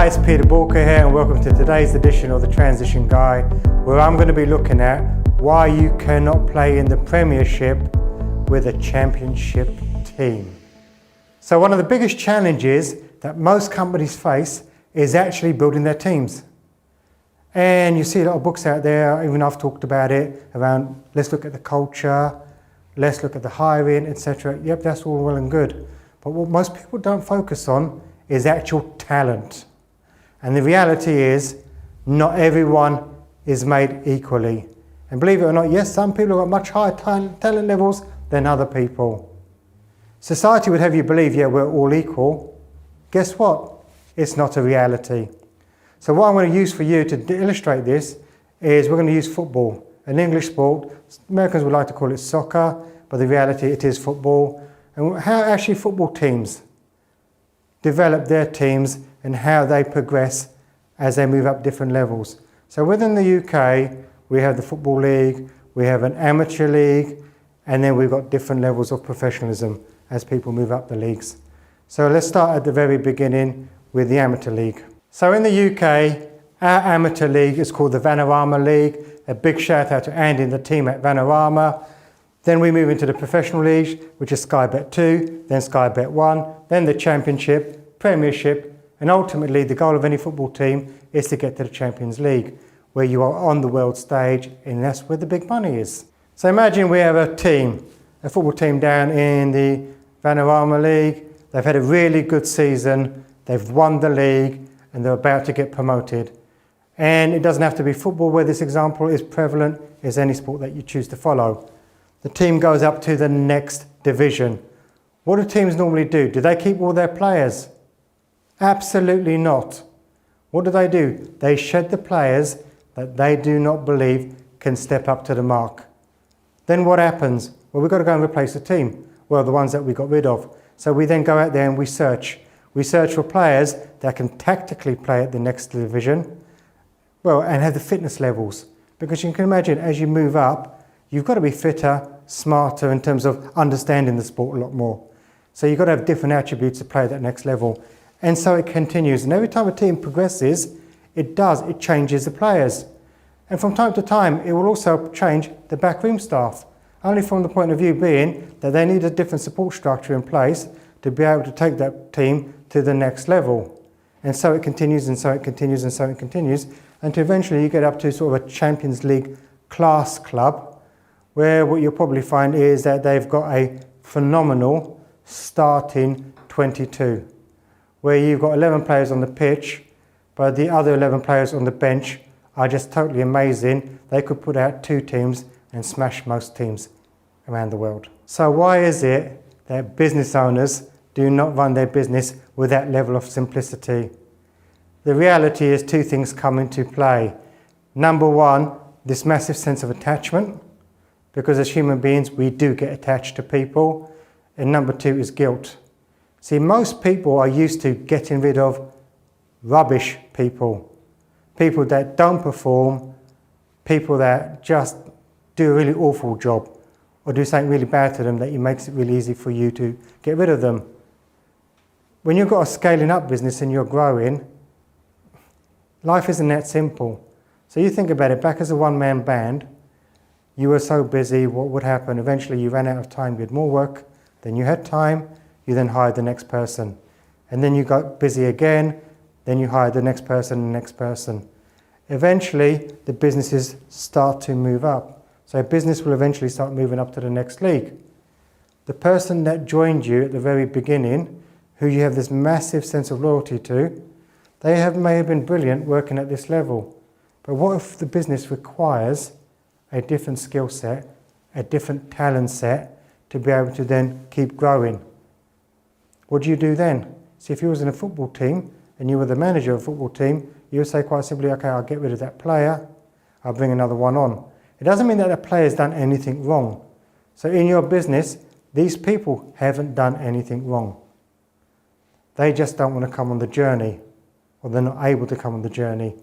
Hi, it's Peter Boolkah here and welcome to today's edition of The Transition Guy, where I'm going to be looking at why you cannot play in the Premiership with a championship team. So one of the biggest challenges that most companies face is actually building their teams. And you see a lot of books out there, even I've talked about it, around let's look at the culture, let's look at the hiring, etc. Yep, that's all well and good. But what most people don't focus on is actual talent. And the reality is, not everyone is made equally. And believe it or not, yes, some people have got much higher talent levels than other people. Society would have you believe, yeah, we're all equal. Guess what? It's not a reality. So what I'm going to use for you to illustrate this is we're going to use football, an English sport. Americans would like to call it soccer, but the reality it is football. And how actually football teams develop their teams and how they progress as they move up different levels. So within the UK, we have the Football League, we have an amateur league, and then we've got different levels of professionalism as people move up the leagues. So let's start at the very beginning with the amateur league. So in the UK, our amateur league is called the Vanarama League. A big shout out to Andy and the team at Vanarama. Then we move into the professional league, which is Sky Bet 2, then Sky Bet 1, then the Championship, Premiership, and ultimately the goal of any football team is to get to the Champions League, where you are on the world stage, and that's where the big money is. So imagine we have a team, a football team down in the Vanarama League. They've had a really good season, they've won the league, and they're about to get promoted. And it doesn't have to be football where this example is prevalent, it's any sport that you choose to follow. The team goes up to the next division. What do teams normally do? Do they keep all their players? Absolutely not. What do? They shed the players that they do not believe can step up to the mark. Then what happens? Well, we've got to go and replace the team. Well, the ones that we got rid of. So we then go out there and we search. We search for players that can tactically play at the next division, well, and have the fitness levels. Because you can imagine as you move up, you've got to be fitter, smarter in terms of understanding the sport a lot more. So you've got to have different attributes to play at that next level. And so it continues. And every time a team progresses, it changes the players. And from time to time, it will also change the backroom staff. Only from the point of view being that they need a different support structure in place to be able to take that team to the next level. And so it continues, and so it continues, and so it continues, until eventually you get up to sort of a Champions League class club, where what you'll probably find is that they've got a phenomenal starting 22, where you've got 11 players on the pitch, but the other 11 players on the bench are just totally amazing. They could put out 2 teams and smash most teams around the world. So why is it that business owners do not run their business with that level of simplicity? The reality is 2 things come into play. Number 1, this massive sense of attachment, because as human beings we do get attached to people. And number 2 is guilt. See, most people are used to getting rid of rubbish people, people that don't perform, people that just do a really awful job or do something really bad to them that it makes it really easy for you to get rid of them. When you've got a scaling up business and you're growing, life isn't that simple. So you think about it, back as a one-man band, you were so busy, what would happen? Eventually you ran out of time, you had more work than you had time, you then hired the next person. And then you got busy again, then you hired the next person and the next person. Eventually the businesses start to move up. So a business will eventually start moving up to the next league. The person that joined you at the very beginning, who you have this massive sense of loyalty to, may have been brilliant working at this level. But what if the business requires a different skill set, a different talent set to be able to then keep growing? What do you do then? See, if you was in a football team and you were the manager of a football team, you would say quite simply, okay, I'll get rid of that player, I'll bring another one on. It doesn't mean that the player's done anything wrong. So in your business, these people haven't done anything wrong. They just don't want to come on the journey, or they're not able to come on the journey.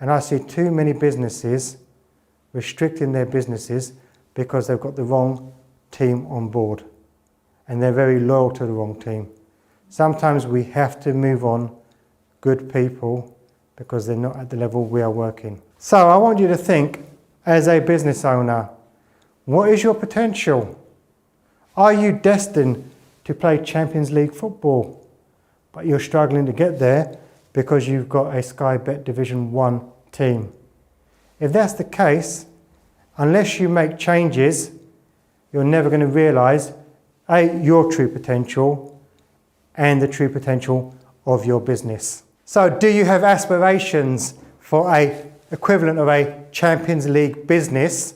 And I see too many businesses restricting their businesses because they've got the wrong team on board and they're very loyal to the wrong team. Sometimes we have to move on good people because they're not at the level we are working. So I want you to think, as a business owner, what is your potential? Are you destined to play Champions League football, but you're struggling to get there because you've got a Sky Bet Division 1 team? If that's the case, unless you make changes, you're never going to realise your true potential and the true potential of your business. So do you have aspirations for a equivalent of a Champions League business,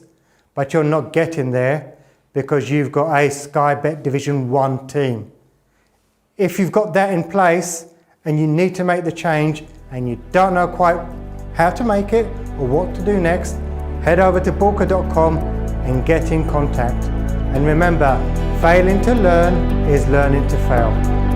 but you're not getting there because you've got a Sky Bet Division 1 team? If you've got that in place and you need to make the change and you don't know quite how to make it or what to do next, head over to Boolkah.com and get in contact. And remember, failing to learn is learning to fail.